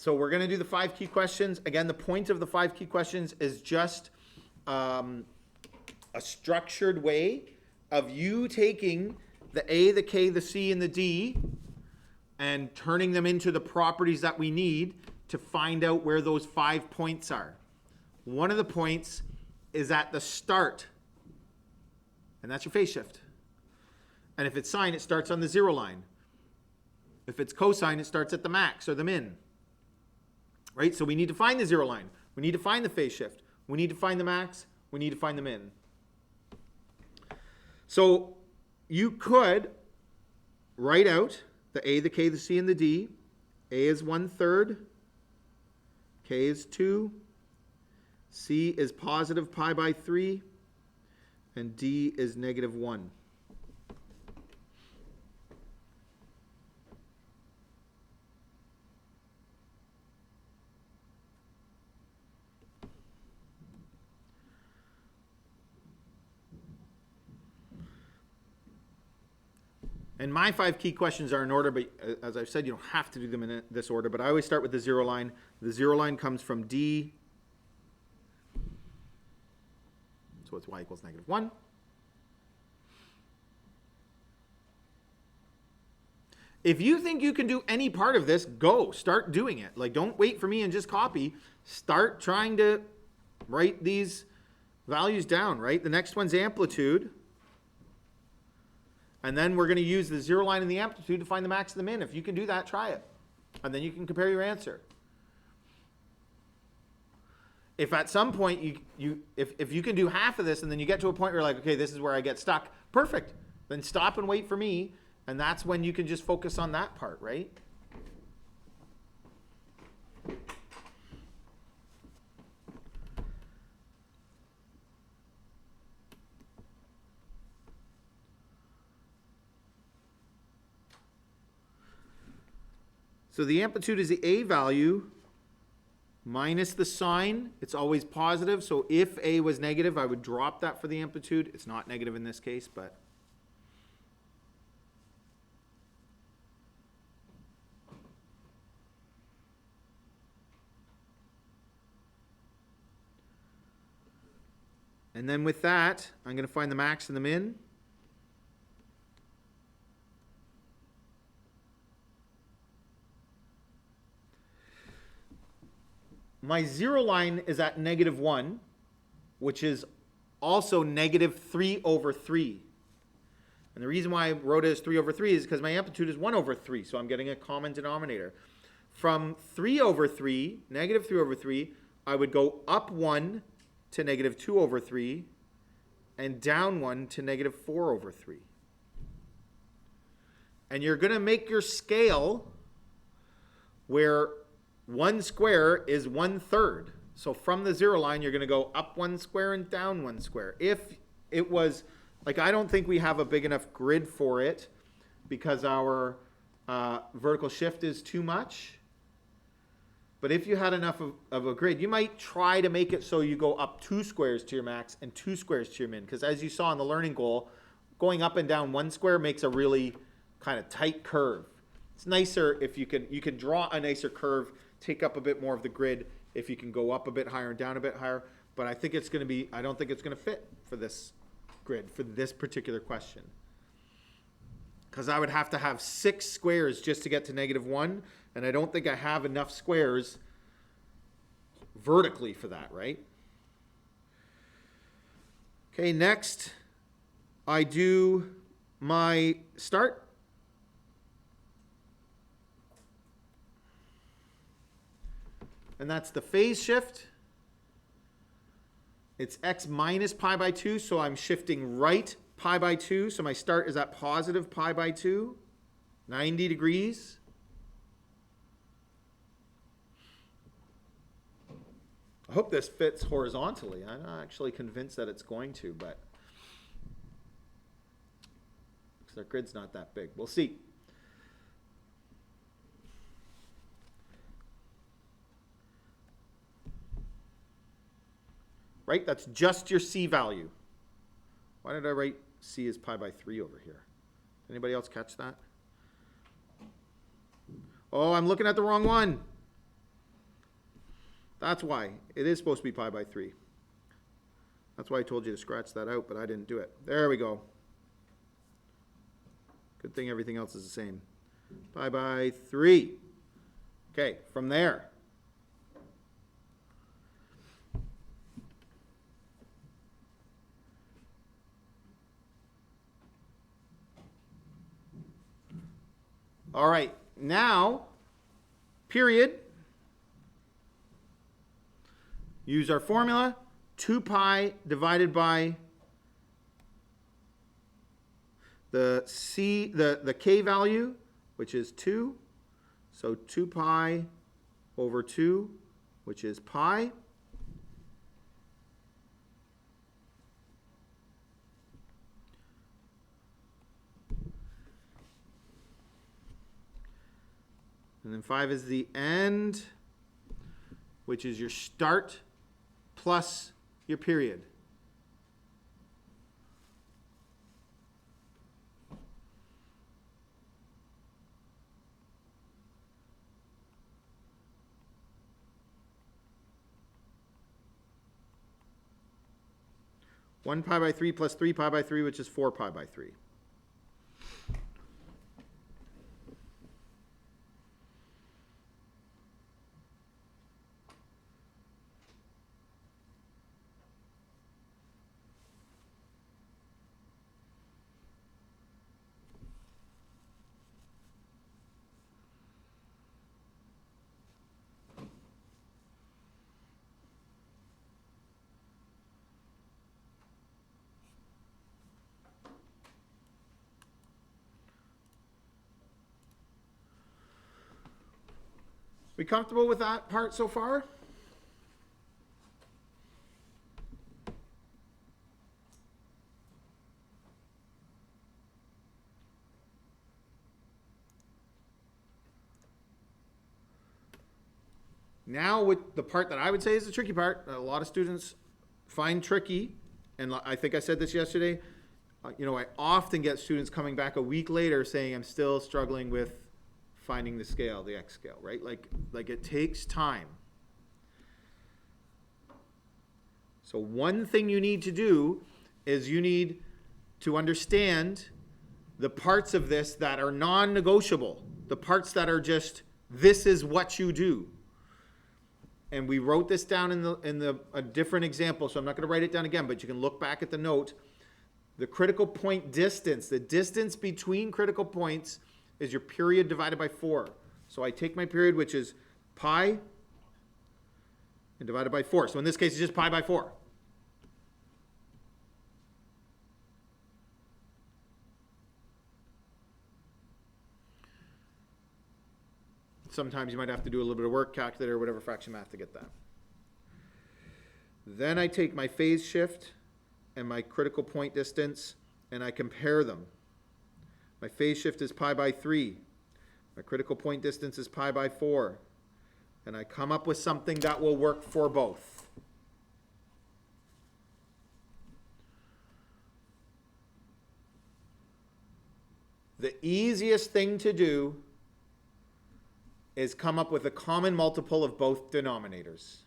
So we're going to do the 5 key questions. Again, the point of the 5 key questions is just a structured way of you taking the A, the K, the C, and the D and turning them into the properties that we need to find out where those 5 points are. One of the points is at the start, and that's your phase shift. And if it's sine, it starts on the 0 line. If it's cosine, it starts at the max or the min. Right? So we need to find the 0 line. We need to find the phase shift. We need to find the max. We need to find the min. So you could write out the A, the K, the C, and the D. A is 1/3. K is 2. C is positive pi by 3. And D is negative 1. And my 5 key questions are in order, but as I've said, you don't have to do them in this order. But I always start with the 0 line. The 0 line comes from D. So it's y equals negative 1. If you think you can do any part of this, go. Start doing it. Like, don't wait for me and just copy. Start trying to write these values down, right? The next one's amplitude. And then we're going to use the 0 line and the amplitude to find the max and the min. If you can do that, try it. And then you can compare your answer. If at some point if you can do half of this and then you get to a point where you're like, okay, this is where I get stuck, perfect. Then stop and wait for me. And that's when you can just focus on that part, right? So the amplitude is the A value minus the sign. It's always positive. So if A was negative, I would drop that for the amplitude. It's not negative in this case, but. And then with that, I'm going to find the max and the min. My 0 line is at negative 1, which is also negative 3/3. And the reason why I wrote it as 3/3 is because my amplitude is 1/3, so I'm getting a common denominator. From 3/3, negative 3/3, I would go up 1 to negative 2/3 and down 1 to negative 4/3. And you're going to make your scale where 1 square is 1/3. So from the 0 line, you're going to go up 1 square and down 1 square. If it was, like, I don't think we have a big enough grid for it because our vertical shift is too much. But if you had enough of a grid, you might try to make it so you go up 2 squares to your max and 2 squares to your min. Because as you saw in the learning goal, going up and down 1 square makes a really kind of tight curve. It's nicer if you can draw a nicer curve, take up a bit more of the grid if you can go up a bit higher and down a bit higher. But I think it's going to be, I don't think it's going to fit for this grid, for this particular question. Because I would have to have 6 squares just to get to negative 1. And I don't think I have enough squares vertically for that, right? Okay, next I do my start. And that's the phase shift. It's x minus pi by 2, so I'm shifting right pi by 2. So my start is at positive pi by 2, 90 degrees. I hope this fits horizontally. I'm not actually convinced that it's going to, but our grid's not that big. We'll see. Right? That's just your C value. Why did I write C as pi by 3 over here? Anybody else catch that? Oh, I'm looking at the wrong one. That's why. It is supposed to be pi by 3. That's why I told you to scratch that out, but I didn't do it. There we go. Good thing everything else is the same. Pi by 3. Okay, from there. All right, now, period. Use our formula, 2 pi divided by the k value, which is 2. So 2 pi over 2, which is pi. And then 5 is the end, which is your start plus your period. One pi by 3 plus 3 pi by 3, which is 4 pi by 3. We comfortable with that part so far? Now with the part that I would say is the tricky part, that a lot of students find tricky, and I think I said this yesterday, I often get students coming back a week later saying I'm still struggling with finding the scale, the x scale, right? Like it takes time. So one thing you need to do is you need to understand the parts of this that are non-negotiable, the parts that are just, this is what you do. And we wrote this down in a different example, so I'm not going to write it down again, but you can look back at the note. The critical point distance, the distance between critical points is your period divided by 4. So I take my period, which is pi, and divide it by 4. So in this case, it's just pi by 4. Sometimes you might have to do a little bit of work, calculator, or whatever fraction math to get that. Then I take my phase shift and my critical point distance, and I compare them. My phase shift is pi by 3. My critical point distance is pi by 4. And I come up with something that will work for both. The easiest thing to do is come up with a common multiple of both denominators.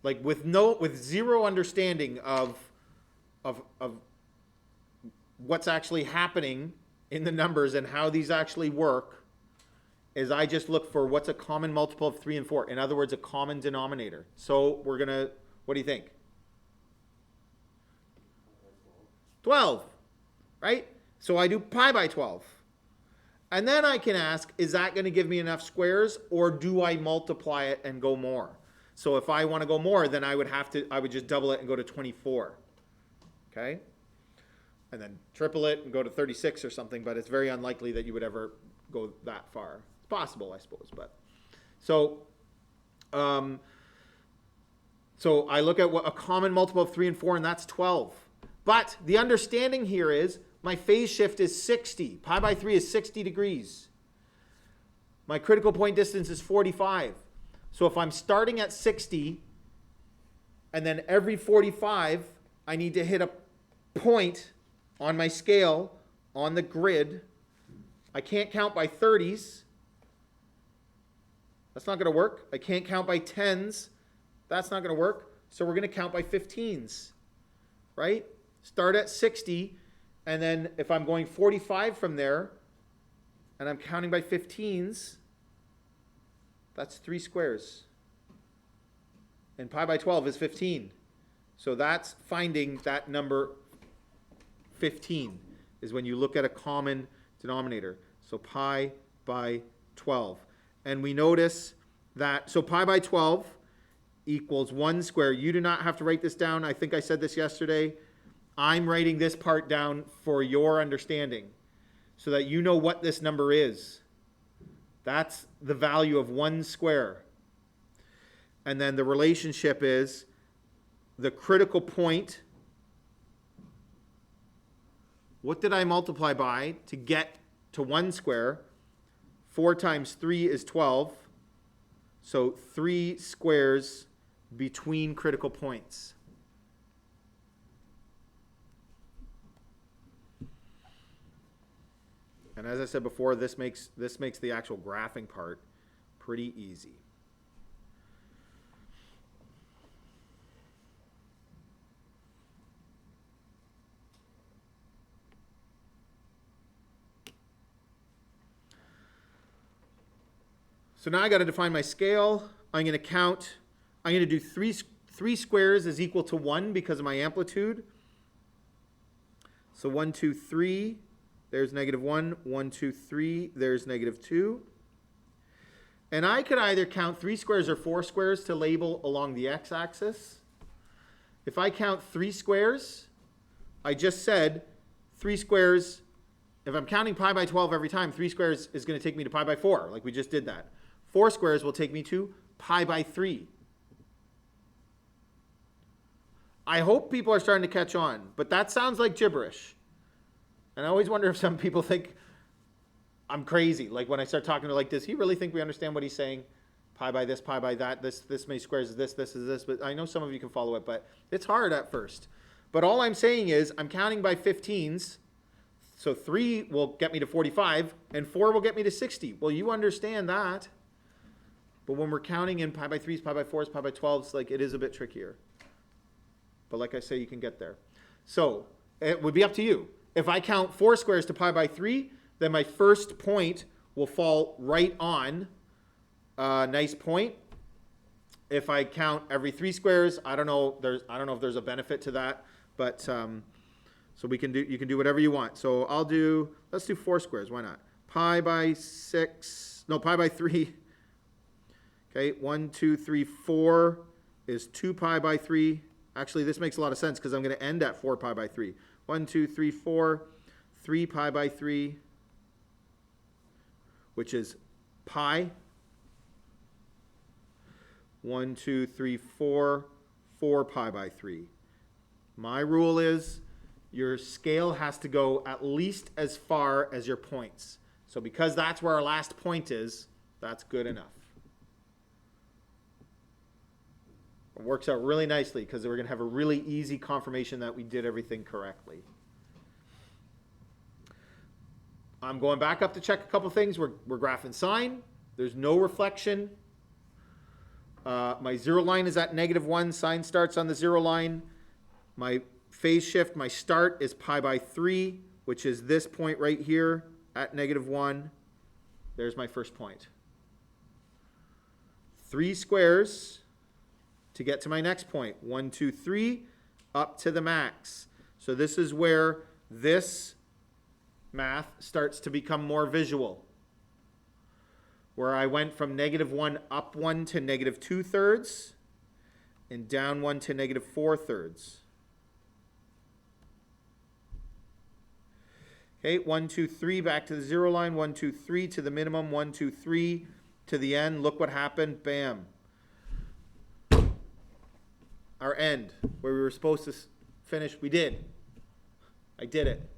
Like with zero understanding of what's actually happening in the numbers and how these actually work, is I just look for what's a common multiple of 3 and 4. In other words, a common denominator. So we're going to, what do you think? 12, right? So I do pi by 12. And then I can ask, is that going to give me enough squares, or do I multiply it and go more? So if I want to go more, then I would just double it and go to 24. Okay? And then triple it and go to 36 or something, but it's very unlikely that you would ever go that far. It's possible, I suppose, but. So I look at what a common multiple of 3 and 4, and that's 12. But the understanding here is my phase shift is 60. Pi by 3 is 60 degrees. My critical point distance is 45. So if I'm starting at 60, and then every 45, I need to hit a point on my scale, on the grid. I can't count by 30s. That's not going to work. I can't count by 10s. That's not going to work. So we're going to count by 15s, right? Start at 60, and then if I'm going 45 from there, and I'm counting by 15s, that's 3 squares. And pi by 12 is 15. So that's finding that number 15 is when you look at a common denominator. So pi by 12. And we notice that, so pi by 12 equals 1 square. You do not have to write this down. I think I said this yesterday. I'm writing this part down for your understanding so that you know what this number is. That's the value of 1 square. And then the relationship is the critical point. What did I multiply by to get to 1 square? 4 times 3 is 12. So 3 squares between critical points. And as I said before, this makes the actual graphing part pretty easy. So now I got to define my scale. I'm going to count. I'm going to do 3 squares is equal to 1 because of my amplitude. So 1, 2, 3. There's -1. 1, 2, 3. There's -2. And I could either count 3 squares or 4 squares to label along the x-axis. If I count 3 squares, I just said 3 squares. If I'm counting pi by 12 every time, 3 squares is going to take me to pi by 4, like we just did that. 4 squares will take me to pi by 3. I hope people are starting to catch on, but that sounds like gibberish. And I always wonder if some people think I'm crazy. Like when I start talking to like this, you really think we understand what he's saying? Pi by this, pi by that, this many squares is this is this. But I know some of you can follow it, but it's hard at first. But all I'm saying is I'm counting by 15s. So 3 will get me to 45, and 4 will get me to 60. Well, you understand that. But when we're counting in pi by 3s, pi by 4s, pi by 12s, like it is a bit trickier. But like I say, you can get there. So it would be up to you. If I count 4 squares to pi by 3, then my first point will fall right on a nice point. If I count every 3 squares, I don't know if there's a benefit to that, but so you can do whatever you want. So let's do 4 squares. Why not? Pi by 3. Okay, 1, 2, 3, 4 is 2 pi by 3. Actually, this makes a lot of sense because I'm going to end at 4 pi by 3. 1, 2, 3, 4, 3 pi by 3, which is pi. 1, 2, 3, 4, 4 pi by 3. My rule is your scale has to go at least as far as your points. So because that's where our last point is, that's good enough. It works out really nicely because we're going to have a really easy confirmation that we did everything correctly. I'm going back up to check a couple things. We're graphing sine. There's no reflection. My 0 line is at -1. Sine starts on the 0 line. My phase shift, my start is pi by 3, which is this point right here at -1. There's my first point. 3 squares to get to my next point. 1, 2, 3, up to the max. So this is where this math starts to become more visual, where I went from -1 up 1 to -2/3 and down 1 to -4/3. Okay, 1, 2, 3, back to the 0 line. 1, 2, 3 to the minimum. 1, 2, 3 to the end. Look what happened. Bam. Our end, where we were supposed to finish, we did. I did it.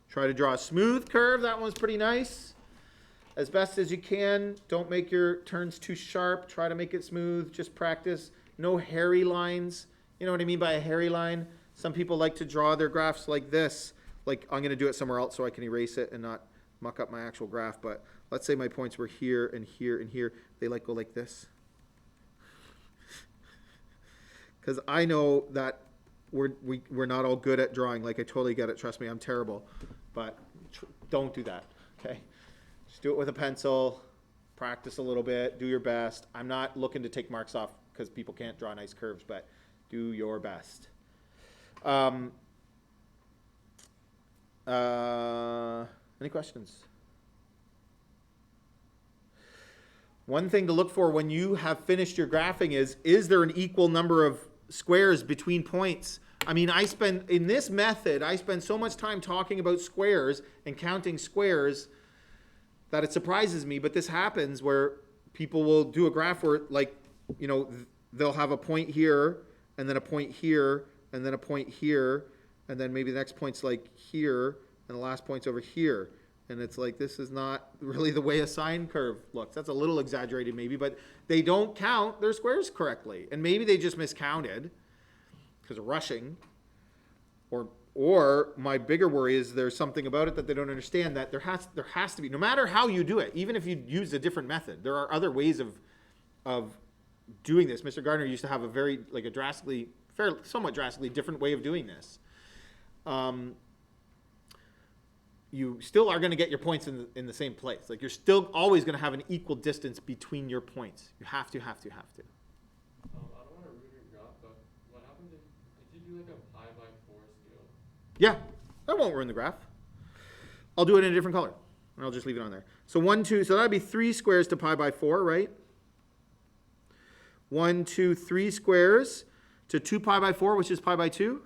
Try to draw a smooth curve. That one's pretty nice. As best as you can. Don't make your turns too sharp. Try to make it smooth. Just practice. No hairy lines. You know what I mean by a hairy line? Some people like to draw their graphs like this. Like, I'm going to do it somewhere else so I can erase it and not muck up my actual graph. But let's say my points were here and here and here. They like go like this. Because I know that we're not all good at drawing. Like, I totally get it. Trust me, I'm terrible. But don't do that, okay? Just do it with a pencil. Practice a little bit. Do your best. I'm not looking to take marks off because people can't draw nice curves, but do your best. Any questions? One thing to look for when you have finished your graphing is there an equal number of squares between points? I mean, in this method, I spend so much time talking about squares and counting squares that it surprises me, but this happens where people will do a graph where, like, you know, they'll have a point here, and then a point here, and then a point here, and then maybe the next point's like here, and the last point's over here. And it's like, this is not really the way a sine curve looks. That's a little exaggerated maybe, but they don't count their squares correctly. And maybe they just miscounted because of rushing. Or my bigger worry is there's something about it that they don't understand, that there has to be, no matter how you do it, even if you use a different method, there are other ways of doing this. Mr. Gardner used to have a somewhat drastically different way of doing this. You still are going to get your points in the same place. Like, you're still always going to have an equal distance between your points. You have to. I don't want to ruin your graph, but what happens if you do like a pi by 4 scale? Yeah, that won't ruin the graph. I'll do it in a different color, and I'll just leave it on there. So 1, 2, so that'd be 3 squares to pi by 4, right? 1, 2, 3 squares to 2 pi by 4, which is pi by 2.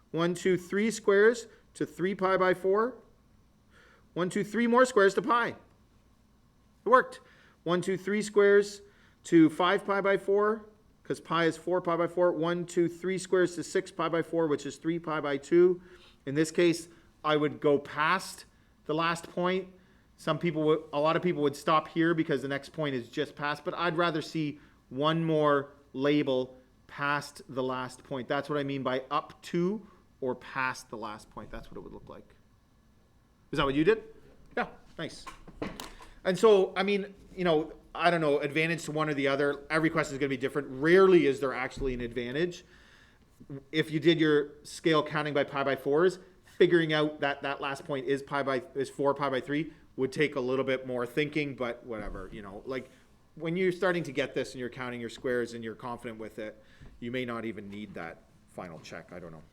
1, 2, 3 squares to 3 pi by 4. 1, 2, 3 more squares to pi. It worked. 1, 2, 3 squares to 5 pi by 4, because pi is 4 pi by 4. 1, 2, 3 squares to 6 pi by 4, which is 3 pi by 2. In this case, I would go past the last point. A lot of people would stop here because the next point is just past, but I'd rather see one more label past the last point. That's what I mean by up to or past the last point. That's what it would look like. Is that what you did? Yeah, nice. And so, I mean, you know, I don't know, advantage to one or the other. Every question is going to be different. Rarely is there actually an advantage. If you did your scale counting by pi by 4s, figuring out that last point is 4 pi by 3 would take a little bit more thinking, but whatever, you know, like when you're starting to get this and you're counting your squares and you're confident with it, you may not even need that final check. I don't know.